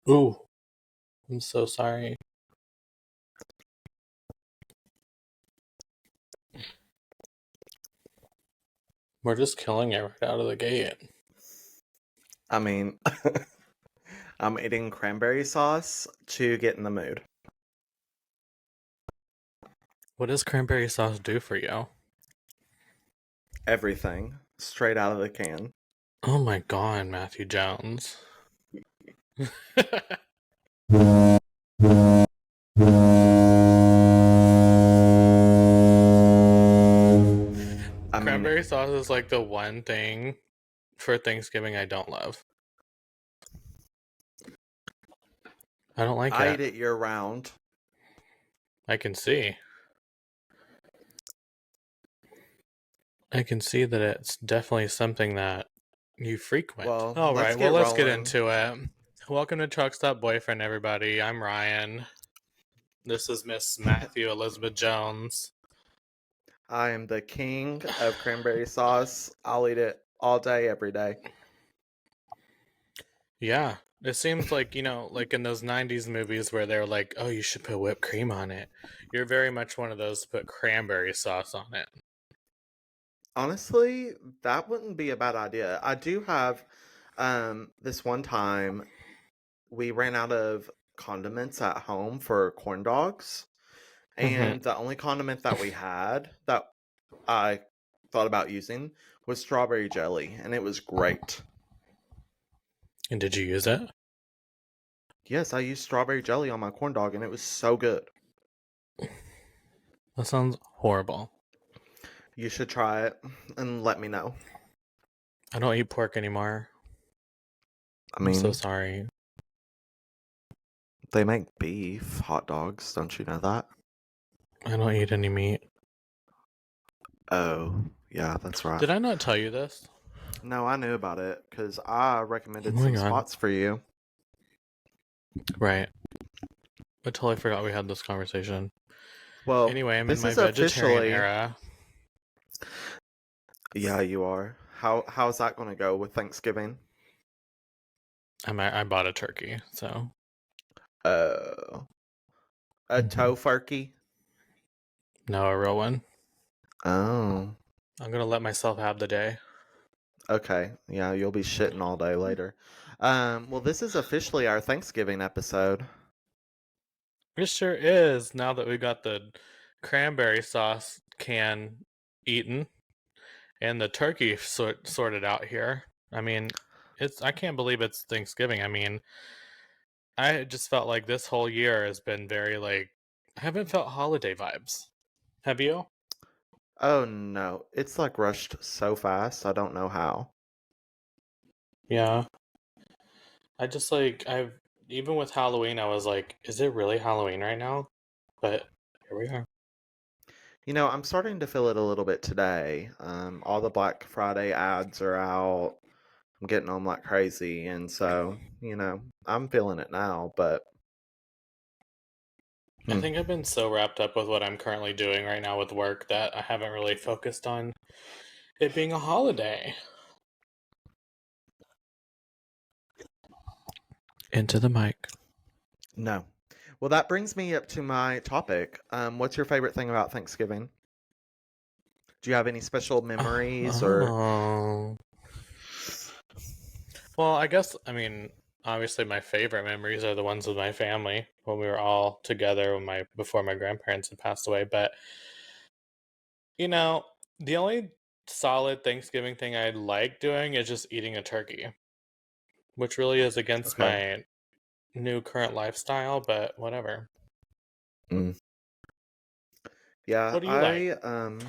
Ooh, I'm so sorry. We're just killing it right out of the gate. I mean, I'm eating cranberry sauce to get in the mood. What does cranberry sauce do for you? Everything straight out of the can. Oh my god, Matthew Jones. I mean, Cranberry sauce is like the one thing for Thanksgiving I don't love. I don't like I it. eat it year round. I can see. I can see that it's definitely something that you frequent. Well, All let's right, well, get let's get rolling. into it. Welcome to Truckstop Boyfriend, everybody. I'm Ryan. This is Miss Matthew Elizabeth Jones. I am the king of cranberry sauce. I'll eat it all day, every day. Yeah, it seems like, like in those 90s movies where they're like, oh, you should put whipped cream on it. You're very much one of those to put cranberry sauce on it. Honestly, that wouldn't be a bad idea. I do have this one time we ran out of condiments at home for corn dogs, Mm-hmm. and the only condiment that we had that I thought about using was strawberry jelly, and it was great. And did you use it? Yes, I used strawberry jelly on my corn dog, and it was so good. That sounds horrible. You should try it and let me know. I don't eat pork anymore. I I'm so mean, sorry. they make beef hot dogs, don't you know that? I don't eat any meat. Oh, yeah, that's right. Did I not tell you this? No, I knew about it because I Oh recommended my some god. spots for you. Right. I totally forgot we had this conversation. Well, Anyway, I'm in this my is vegetarian officially. era. Yeah, you are. How's that going to go with Thanksgiving? I bought a turkey, so. Oh, a tofurkey. No, a real one. Oh, I'm gonna let myself have the day. okay. Yeah, you'll be shitting all day later. Well, this is officially our Thanksgiving episode. It sure is. Now that we got the cranberry sauce can eaten and the turkey sorted out here. I mean, I can't believe it's Thanksgiving. I mean, I just felt like this whole year has been very like I haven't felt holiday vibes. Have you? Oh no, it's like rushed so fast. I don't know how. Yeah. I just like I've even with Halloween I was like, is it really Halloween right now? But here we are. I'm starting to feel it a little bit today. All the Black Friday ads are out. I'm getting them like crazy, and so I'm feeling it now. But I hmm. think I've been so wrapped up with what I'm currently doing right now with work that I haven't really focused on it being a holiday. Into the mic. No. Well, that brings me up to my topic. What's your favorite thing about Thanksgiving? Do you have any special memories or? Oh. Well, I guess, I mean, obviously my favorite memories are the ones with my family when we were all together before my grandparents had passed away. But, you know, the only solid Thanksgiving thing I like doing is just eating a turkey, which really is against Okay. my new current lifestyle, but whatever. Mm. Yeah, What do you like?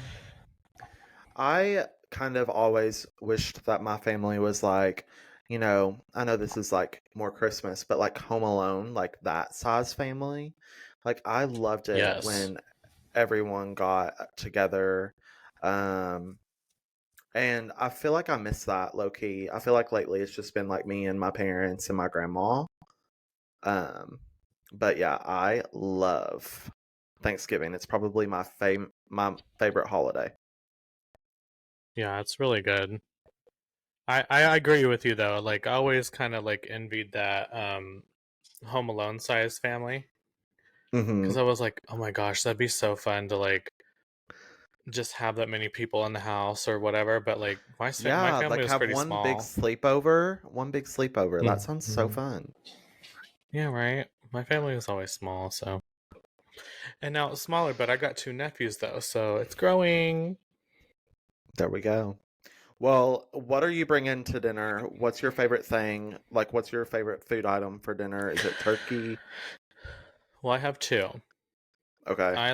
I kind of always wished that my family was like, I know this is like more Christmas, but like Home Alone, like that size family. Like I loved it Yes. when everyone got together. Um, and I feel like I miss that low key. I feel like lately it's just been like me and my parents and my grandma. Um, but yeah, I love Thanksgiving. It's probably my favorite holiday. Yeah, it's really good. I agree with you though. Like I always kind of like envied that Home Alone size family. Mm-hmm. Because I was like, oh my gosh, that'd be so fun to like just have that many people in the house or whatever. But like my Yeah, family like was have pretty one big small. sleepover. One big sleepover. That sounds so Hmm. fun. Yeah, right. My family was always small, so and now it's smaller. But I got two nephews though, so it's growing. There we go. Well, what are you bringing to dinner? What's your favorite thing? Like, what's your favorite food item for dinner? Is it turkey? Well, I have two. Okay. I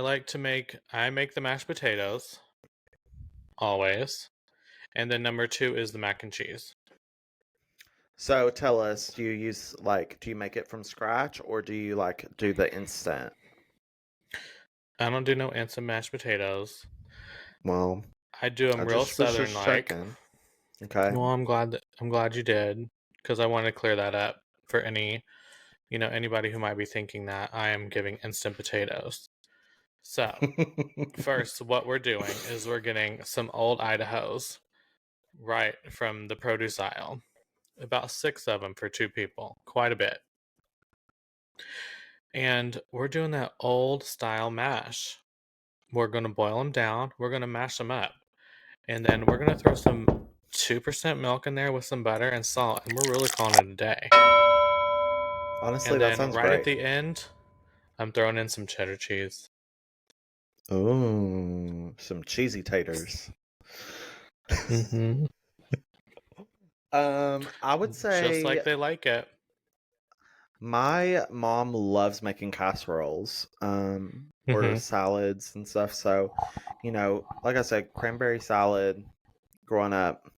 make the mashed potatoes always, and then number two is the mac and cheese. So tell us, do you use like, do you make it from scratch or do you like do the instant? I don't do no instant mashed potatoes. Well, I do them I real just was southern just like. checking. Okay. Well, I'm glad you did because I want to clear that up for anybody who might be thinking that I am giving instant potatoes. So, first, what we're doing is we're getting some old Idahos right from the produce aisle. About six of them for two people, quite a bit. And we're doing that old style mash. We're going to boil them down, we're going to mash them up, and then we're going to throw some 2% milk in there with some butter and salt, and we're really calling it a day. Honestly, And that then sounds right at great. the end, I'm throwing in some cheddar cheese. Ooh, some cheesy taters. Mm-hmm. I would Just say like they like it. my mom loves making casseroles, or Mm-hmm. salads and stuff. So, like I said, cranberry salad growing up.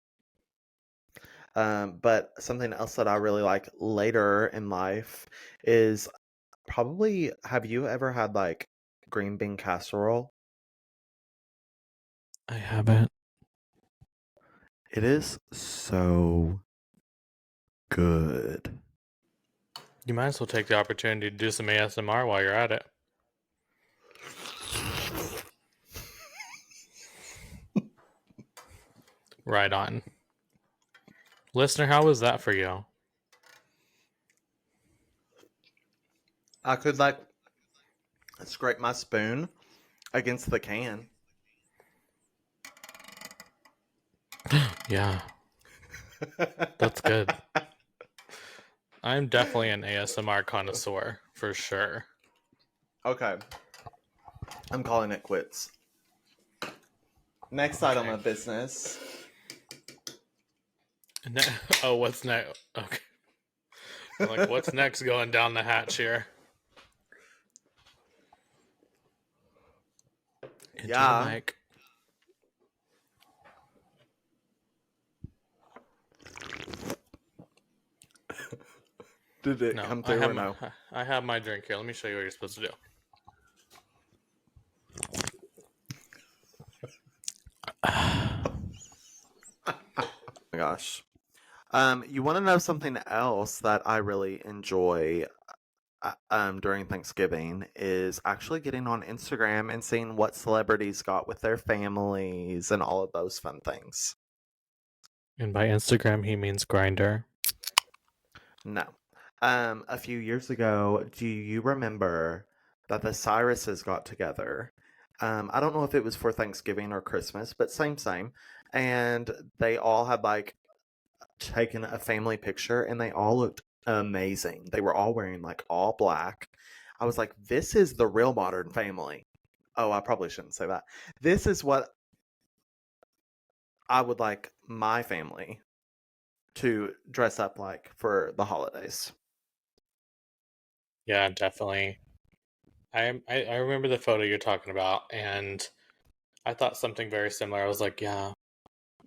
But something else that I really like later in life is probably, have you ever had like green bean casserole? I haven't. It is so good. You might as well take the opportunity to do some ASMR while you're at it. Right on. Listener, how was that for you? I could like scrape my spoon against the can. Yeah, that's good. I'm definitely an ASMR connoisseur, for sure. Okay, I'm calling it quits. Next item Okay. of business. Ne- oh, what's next? Okay. I'm like, what's next going down the hatch here? Into the Yeah. mic. Did it No, come through or no? I have my drink here. Let me show you what you're supposed to do. Oh my gosh. You want to know something else that I really enjoy during Thanksgiving is actually getting on Instagram and seeing what celebrities got with their families and all of those fun things. And by Instagram, he means grinder. No. A few years ago, do you remember that the Cyruses got together? I don't know if it was for Thanksgiving or Christmas, but same. And they all had like taken a family picture and they all looked amazing. They were all wearing like all black. I was like, this is the real Modern Family. Oh, I probably shouldn't say that. This is what I would like my family to dress up like for the holidays. Yeah, definitely. I remember the photo you're talking about, and I thought something very similar. I was like, yeah,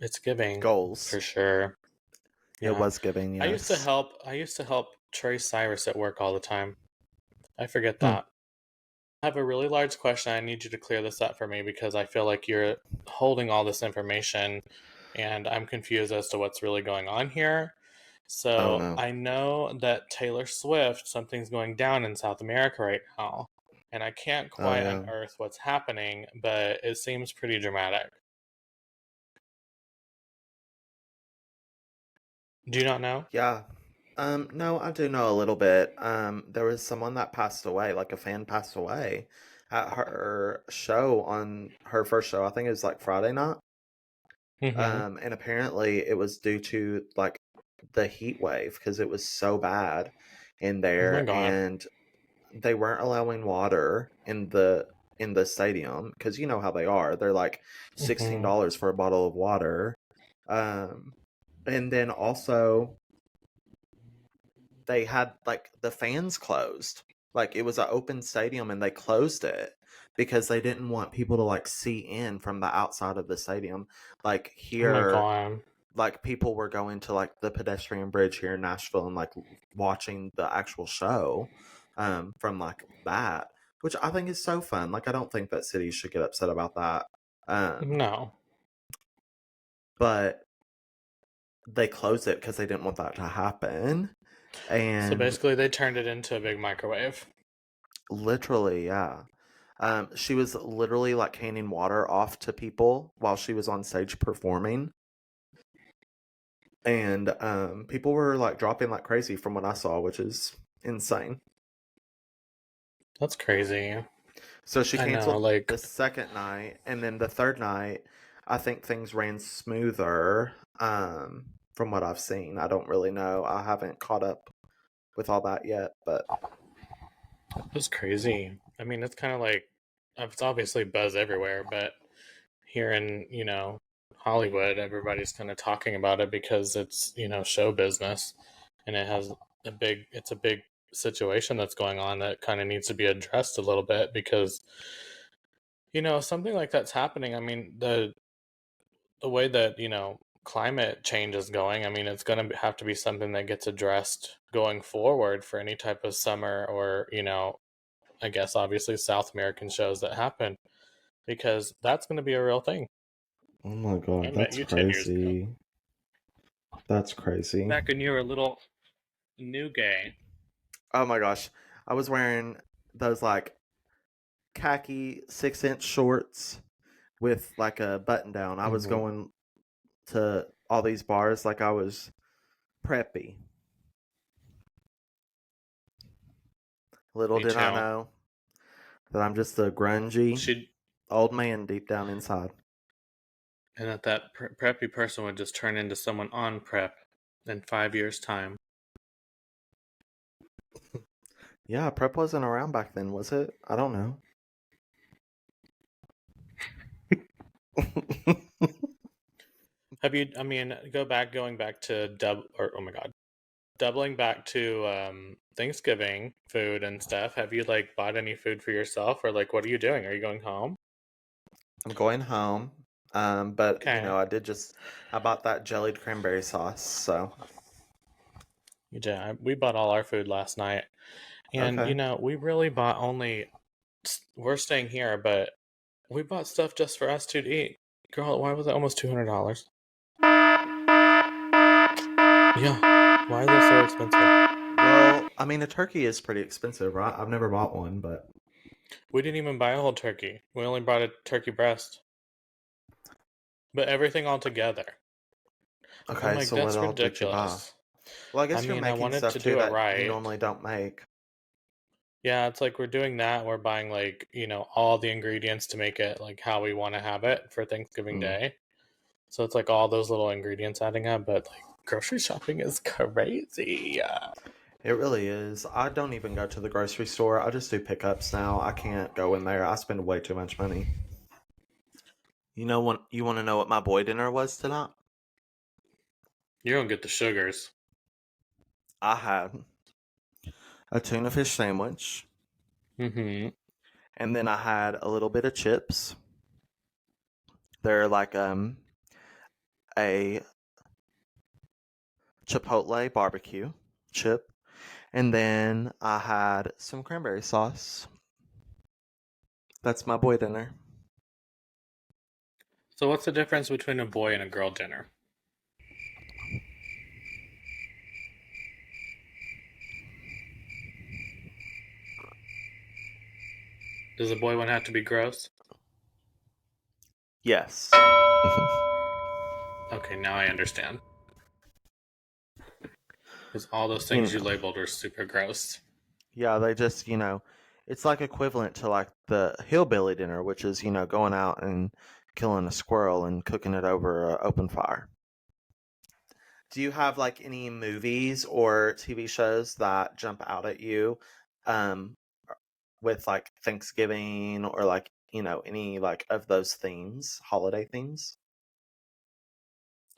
it's giving Goals. for sure. It Yeah. was giving, yes. I used to help Trey Cyrus at work all the time. I forget Hmm. that. I have a really large question. I need you to clear this up for me because I feel like you're holding all this information and I'm confused as to what's really going on here. Oh So no. I know that Taylor Swift, something's going down in South America right now. And I can't Oh quite yeah. unearth what's happening, but it seems pretty dramatic. Do you not know? Yeah. No, I do know a little bit. There was someone that passed away, like a fan passed away at her show on her first show. I think it was like Friday night. Mm-hmm. And apparently it was due to like the heat wave because it was so bad in Oh my there, god. and they weren't allowing water in the stadium because you know how they are. They're like Mm-hmm. $16 for a bottle of water. Um, and then also they had like the fans closed. Like it was an open stadium and they closed it because they didn't want people to like see in from the outside of the stadium. Like Oh my here, god. like people were going to like the pedestrian bridge here in Nashville and like watching the actual show from like that, which I think is so fun. Like I don't think that cities should get upset about that. Um, No. but they closed it because they didn't want that to happen. So And basically, they turned it into a big microwave. literally, yeah. She was literally like handing water off to people while she was on stage performing. And people were like dropping like crazy from what I saw, which is insane. That's crazy. So she I know, canceled like, the second night, and then the third night, I think things ran smoother. From what I've seen, I don't really know. I haven't caught up with all that yet, but it's crazy. I mean, it's kind of like, it's obviously buzz everywhere, but here in, Hollywood, everybody's kind of talking about it because it's, show business and it's a big situation that's going on that kind of needs to be addressed a little bit because, something like that's happening. I mean, the way that climate change is going, I mean, it's going to have to be something that gets addressed going forward for any type of summer or I guess obviously South American shows that happen because that's going to be a real thing. oh my I god, met that's you 10 years ago, crazy. That's crazy. back when you were a little new gay. Oh my gosh, I was wearing those like khaki 6-inch shorts with like a button down. I was Hmm. going to all these bars like I was preppy. Little Me did I too. know that I'm just a grungy She old man deep down inside. and that preppy person would just turn into someone on prep in 5 years' time. Yeah, prep wasn't around back then, was it? I don't know. Have you? I mean, going back to oh my god, doubling back to Thanksgiving food and stuff. Have you like bought any food for yourself, or like what are you doing? Are you going home? I'm going home. But you Okay, know, I bought that jellied cranberry sauce, so you did. We bought all our food last night, and okay. we really bought only. We're staying here, but we bought stuff just for us two to eat. Girl, why was it almost $200? Yeah, why is it so expensive? Well, I mean, a turkey is pretty expensive, right? I've never bought one, but We didn't even buy a whole turkey. We only bought a turkey breast, but everything all together. I'm okay, like, so what that's all did you buy? ridiculous. Well, I I guess you're mean, I making wanted stuff to too do it that you right. normally don't make. Yeah, it's like we're doing that. We're buying like, all the ingredients to make it like how we want to have it for Thanksgiving Hmm. Day. So it's like all those little ingredients adding up, but like grocery shopping is crazy. It really is. I don't even go to the grocery store. I just do pickups now. I can't go in there. I spend way too much money. You know what? You want to know what my boy dinner was tonight? You don't get the sugars. I had a tuna fish sandwich, Mm-hmm. and then I had a little bit of chips. They're like a chipotle barbecue chip, and then I had some cranberry sauce. That's my boy dinner. So what's the difference between a boy and a girl dinner? Does a boy one have to be gross? Yes. Okay, now I understand. Because all those You things you know, labeled are super gross. yeah, they just, it's like equivalent to like the hillbilly dinner, which is, going out and killing a squirrel and cooking it over an open fire. Do you have like any movies or TV shows that jump out at you um with like Thanksgiving or like, any like of those themes, holiday themes?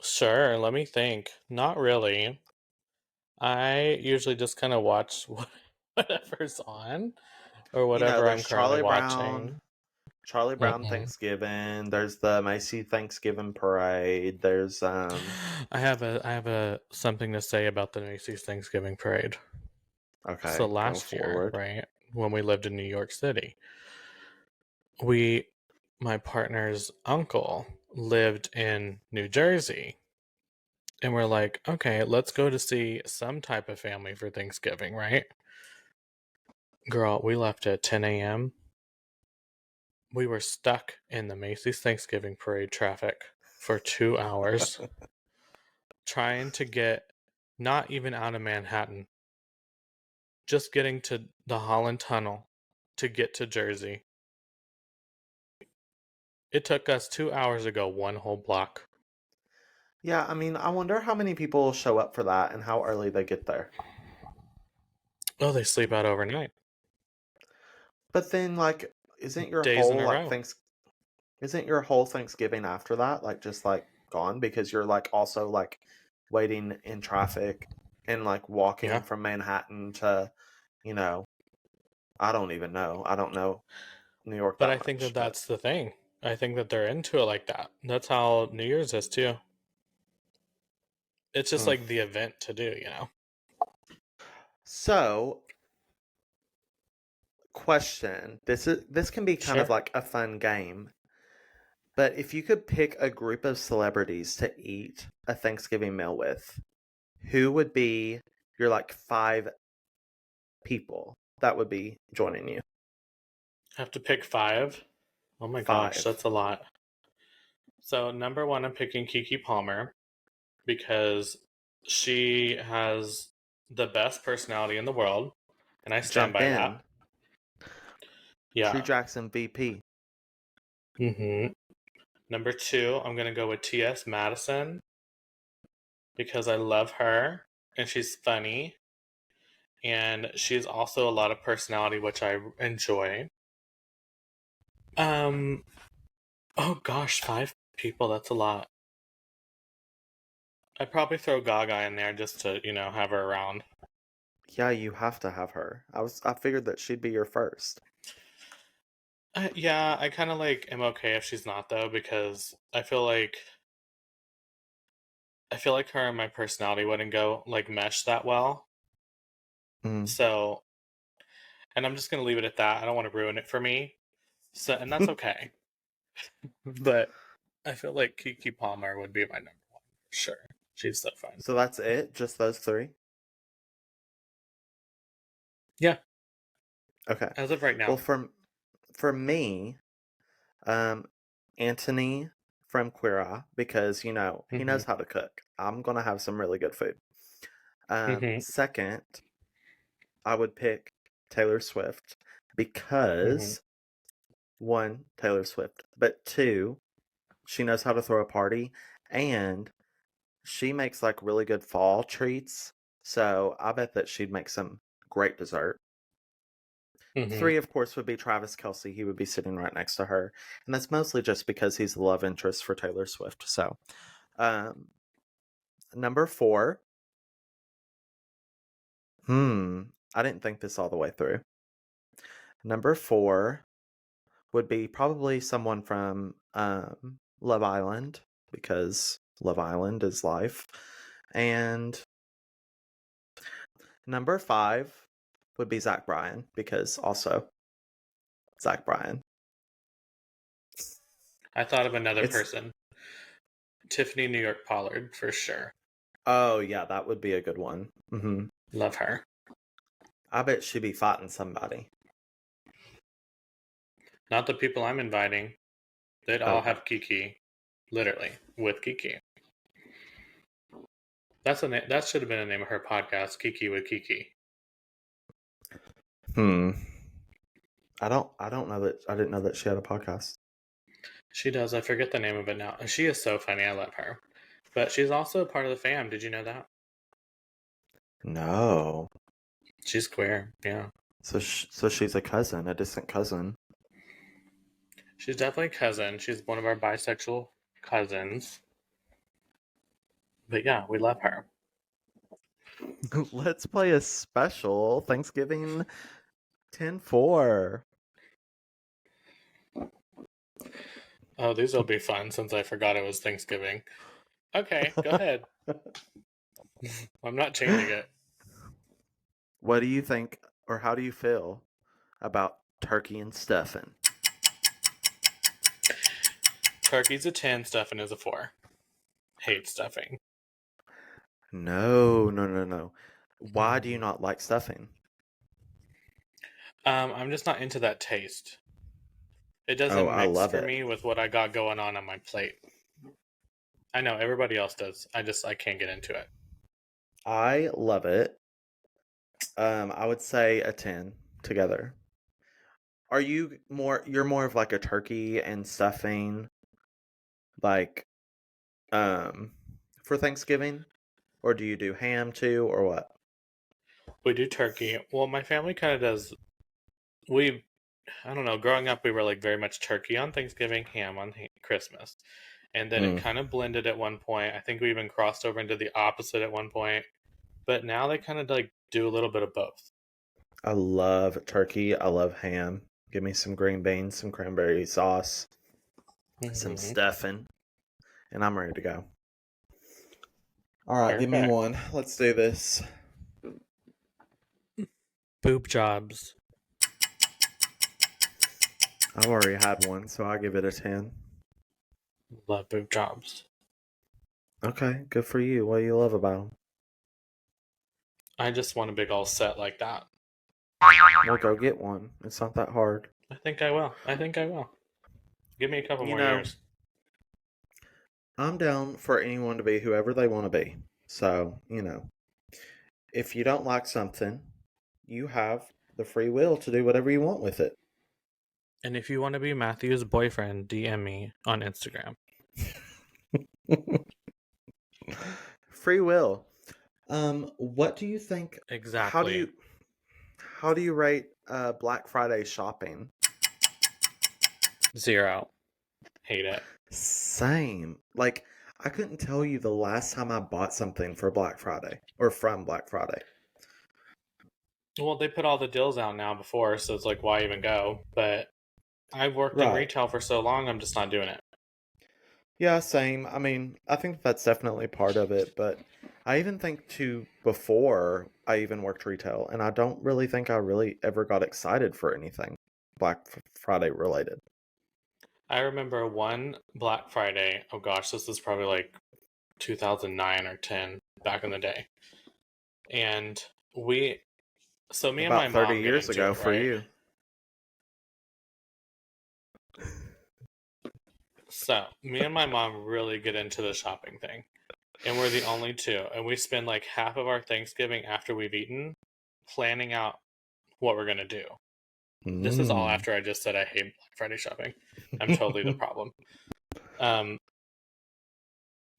Sure, let me think. Not really. I usually just kind of watch whatever's on or whatever I'm There's currently watching. Charlie Brown Mm-mm. Thanksgiving, there's the Macy Thanksgiving Parade, there's I have a something to say about the Macy's Thanksgiving Parade. So okay, go last year, forward. right, when we lived in New York City, we my partner's uncle lived in New Jersey. And we're like, okay, let's go to see some type of family for Thanksgiving, right? Girl, we left at 10 a.m. We were stuck in the Macy's Thanksgiving Parade traffic for 2 hours trying to get not even out of Manhattan, just getting to the Holland Tunnel to get to Jersey. It took us 2 hours to go one whole block. Yeah, I mean, I wonder how many people show up for that and how early they get there. Oh, they sleep out overnight, But then like days in a row. isn't your whole Thanksgiving after that like just like gone because you're like also like waiting in traffic and like walking Yeah. from Manhattan to, you know, I don't even know. I don't know New York But that I think much, that but that's the thing. I think that they're into it like that. That's how New Year's is too. It's just hmm. like the event to do. So, question. This can be kind of Sure. like a fun game. But if you could pick a group of celebrities to eat a Thanksgiving meal with, who would be your like five people that would be joining you? Have to pick five. Oh my gosh, Five. that's a lot. So number one, I'm picking Kiki Palmer because she has the best personality in the world, and I stand Jump by in. that. True Yeah. Jackson VP. Mm-hmm. Number two, I'm gonna go with T.S. Madison because I love her and she's funny and she's also a lot of personality, which I enjoy. Um. Oh gosh, five people. That's a lot. I'd probably throw Gaga in there just to have her around. Yeah, you have to have her. I figured that she'd be your first. Yeah, I kind of like am okay if she's not though because I feel like her and my personality wouldn't go like mesh that well. Mm. So, and I'm just gonna leave it at that. I don't want to ruin it for me. So, and that's okay. But I feel like Kiki Palmer would be my number one for sure. She's so fun. So that's it? Just those three? Yeah, Okay. as of right Well, now. for me, um, Anthony from Queer Eye, because he Mm-hmm. knows how to cook. I'm gonna have some really good food. Mm-hmm. Second, I would pick Taylor Swift Mm-hmm. because one, Taylor Swift, but two, she knows how to throw a party and she makes like really good fall treats. So I bet that she'd make some great dessert. Mm-hmm. Three, of course, would be Travis Kelsey. He would be sitting right next to her. And that's mostly just because he's the love interest for Taylor Swift. So, um, number four, I didn't think this all the way through. Number four would be probably someone from Love Island because Love Island is life. And number five would be Zach Bryan because also Zach Bryan. I thought of another It's person, Tiffany New York Pollard for sure. oh yeah, that would be a good one. Love her. I bet she'd be fighting somebody. Not the people I'm inviting. They'd all Okay. have Kiki, literally with Kiki. That's that should have been the name of her podcast, Kiki with Kiki. Hmm. I don't know that I didn't know that she had a podcast. She does. I forget the name of it now. She is so funny. I love her. But she's also part of the fam. Did you know that? No. She's queer. Yeah. So she's a cousin, a distant cousin. She's definitely a cousin. She's one of our bisexual cousins. But yeah, we love her. Let's play a special Thanksgiving 10-4. Oh, these will be fun since I forgot it was Thanksgiving. Okay, go ahead. I'm not changing it. What do you think, or how do you feel about turkey and stuffing? Turkey's a 10, stuffing is a 4. Hate stuffing. No, no, no, no. Why do you not like stuffing? I'm just not into that taste. It Oh, doesn't I mix love for it. me with what I got going on my plate. I know everybody else does. I can't get into it. I love it. I would say a 10 together. Are you more, you're more of like a turkey and stuffing, like, um, for Thanksgiving? Or do you do ham too, or what? We do turkey. Well, my family kind of does. We, I don't know. Growing up, we were like very much turkey on Thanksgiving, ham on Christmas, and then it Mm. kind of blended at one point. I think we even crossed over into the opposite at one point. But now they kind of like do a little bit of both. I love turkey. I love ham. Give me some green beans, some cranberry sauce, some Mm-hmm. stuffing, and I'm ready to go. All right, give me Perfect. one. Let's do this. Boob jobs. I've already had one, so I give it a 10. Love boob jobs. Okay, good for you. What do you love about them? I just want a big old set like that. Well, go get one. It's not that hard. I think I will. I think I will. Give me a couple You more know, years. I'm down for anyone to be whoever they want to be. So, if you don't like something, you have the free will to do whatever you want with it. And if you want to be Matthew's boyfriend, DM me on Instagram. Free will. What do you think? How do Exactly. you how do you rate Black Friday shopping? 0. Hate it. Same. Like I couldn't tell you the last time I bought something for Black Friday or from Black Friday. Well, they put all the deals out now before, so it's like, why even go? But I've worked in Right. retail for so long, I'm just not doing it. Yeah, same. I mean, I think that's definitely part of it, but I even think too before I even worked retail, and I don't really think I really ever got excited for anything Friday related. I remember one Black Friday. Oh gosh, this is probably like 2009 or 10 back in the day. And we, so me and my About 30 mom get years into ago it, for right? you. So me and my mom really get into the shopping thing. And we're the only two. And we spend like half of our Thanksgiving after we've eaten planning out what we're going to do. This is all Mm. after I just said I hate Black Friday shopping. I'm totally the problem. Um,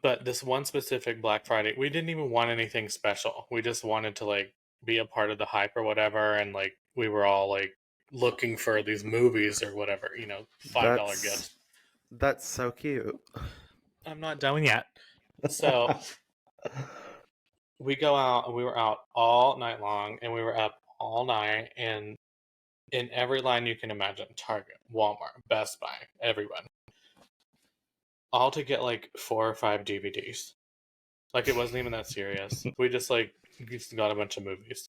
but this one specific Black Friday, we didn't even want anything special. We just wanted to like be a part of the hype or whatever. And like we were all like looking for these movies or whatever, $5 That's gifts. that's so cute. I'm not done yet. So we go out and we were out all night long and we were up all night and in every line you can imagine, Target, Walmart, Best Buy, everyone, all to get like 4 or 5 DVDs. Like it wasn't even that serious. We just got a bunch of movies.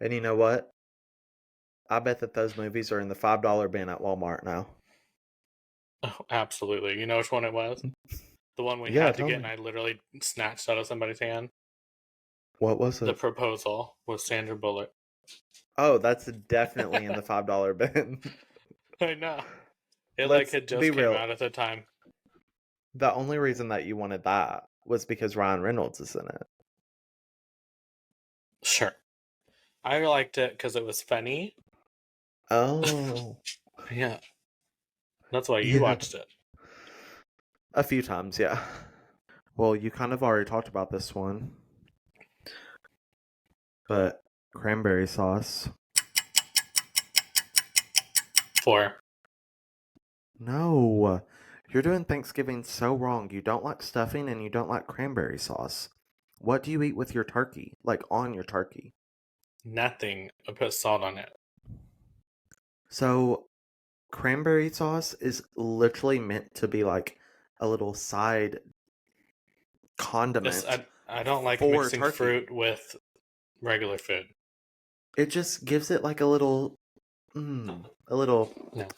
And you know what? I bet that those movies are in the $5 bin at Walmart now. Oh, absolutely. You know which one it was? The one we Yeah, had to tell get and me. I literally snatched out of somebody's hand. What was The it? Proposal with Sandra Bullock. Oh, that's definitely in the $5 bin. I know. It like Let's had be just came real. out at the time. The only reason that you wanted that was because Ryan Reynolds is in it. Sure. I liked it because it was funny. Oh, Yeah, that's why you yeah. watched it. A few times, yeah. Well, you kind of already talked about this one, but cranberry sauce. 4. No, you're doing Thanksgiving so wrong. You don't like stuffing and you don't like cranberry sauce. What do you eat with your turkey? Like on your turkey? Nothing. I put salt on it. So, cranberry sauce is literally meant to be like a little side This condiment I don't like for mixing turkey. fruit with regular food. It just gives it like a little, a little, No.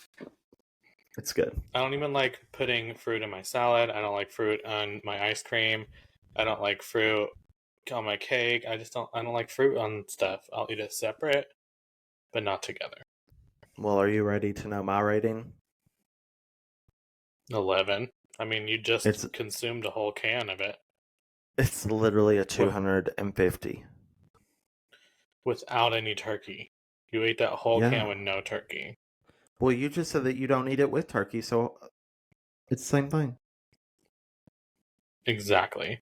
it's good. I don't even like putting fruit in my salad. I don't like fruit on my ice cream. I don't like fruit on my cake. I don't like fruit on stuff. I'll eat it separate, but not together. Well, are you ready to know my rating? 11. I mean, you just It's consumed a whole can of it it's literally a with 250. without any turkey. You ate that whole can Yeah. with no turkey. Well, you just said that you don't eat it with turkey, so it's the same thing. Exactly.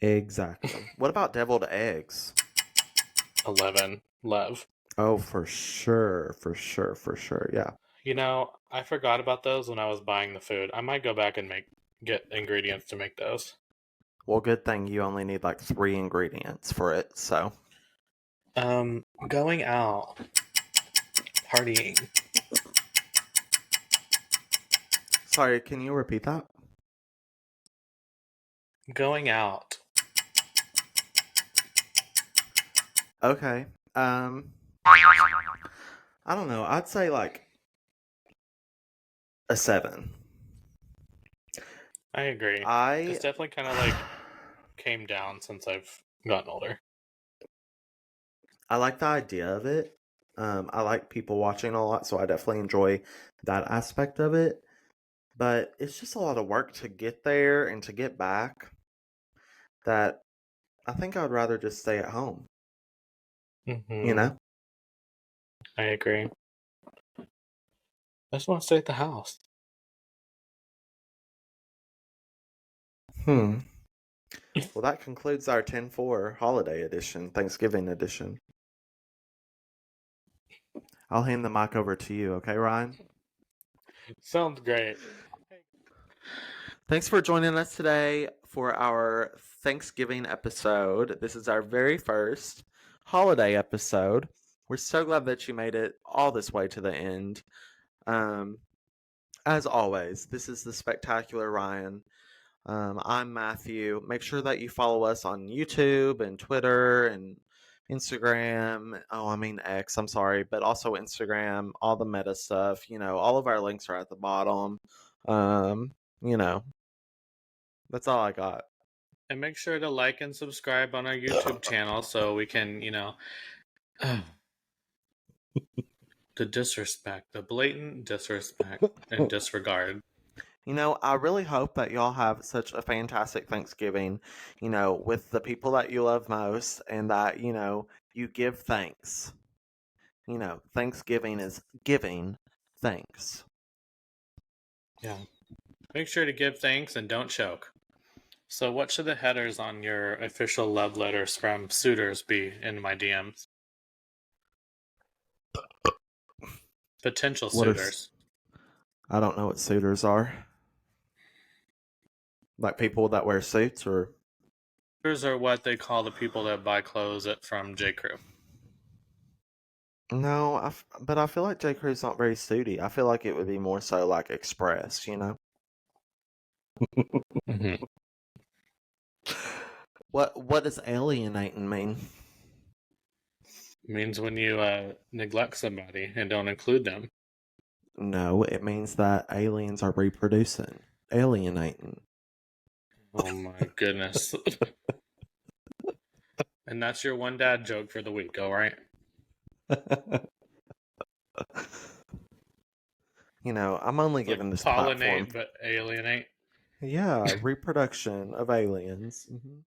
Exactly. What about deviled eggs? 11. Love. Oh, for sure, for sure, for sure. Yeah. You know, I forgot about those when I was buying the food. I might go back and get ingredients to make those. Well, good thing you only need like 3 ingredients for it. So, Going out, partying. sorry, can you repeat that? Going out. Okay. I don't know. I'd say like a 7. I agree. It's I definitely kind of like came down since I've gotten older. I like the idea of it. I like people watching a lot, so I definitely enjoy that aspect of it. But it's just a lot of work to get there and to get back that I think I'd rather just stay at home, you Mm-hmm. know? I agree. I just want to stay at the house. Hmm. Well, that concludes our 10-4 holiday edition, Thanksgiving edition. I'll hand the mic over to you, okay, Ryan? Sounds great. Thanks for joining us today for our Thanksgiving episode. This is our very first holiday episode. We're so glad that you made it all this way to the end. Um, as always, this is the spectacular Ryan. I'm Matthew. Make sure that you follow us on YouTube and Twitter and Instagram. Oh, I mean X, I'm sorry, but also Instagram, all the meta stuff. All of our links are at the bottom. Um, you know, that's all I got. And make sure to like and subscribe on our YouTube channel so we can, the disrespect, the blatant disrespect and disregard. I really hope that y'all have such a fantastic Thanksgiving, with the people that you love most and that, you give thanks. Thanksgiving is giving thanks. Yeah. Make sure to give thanks and don't choke. So, what should the headers on your official love letters from suitors be in my DMs? Potential What are, suitors. I don't know what suitors are. Like people that wear suits or. Suitors are what they call the people that buy clothes from J. Crew. No, but I feel like J. Crew's not very suity. I feel like it would be more so like express. Mm-hmm. What does alienating mean? Means when you neglect somebody and don't include them. No, it means that aliens are reproducing. Alienating. Oh my goodness. And that's your one dad joke for the week, all right? I'm only It's like given this platform. pollinate but alienate. Yeah, reproduction of aliens.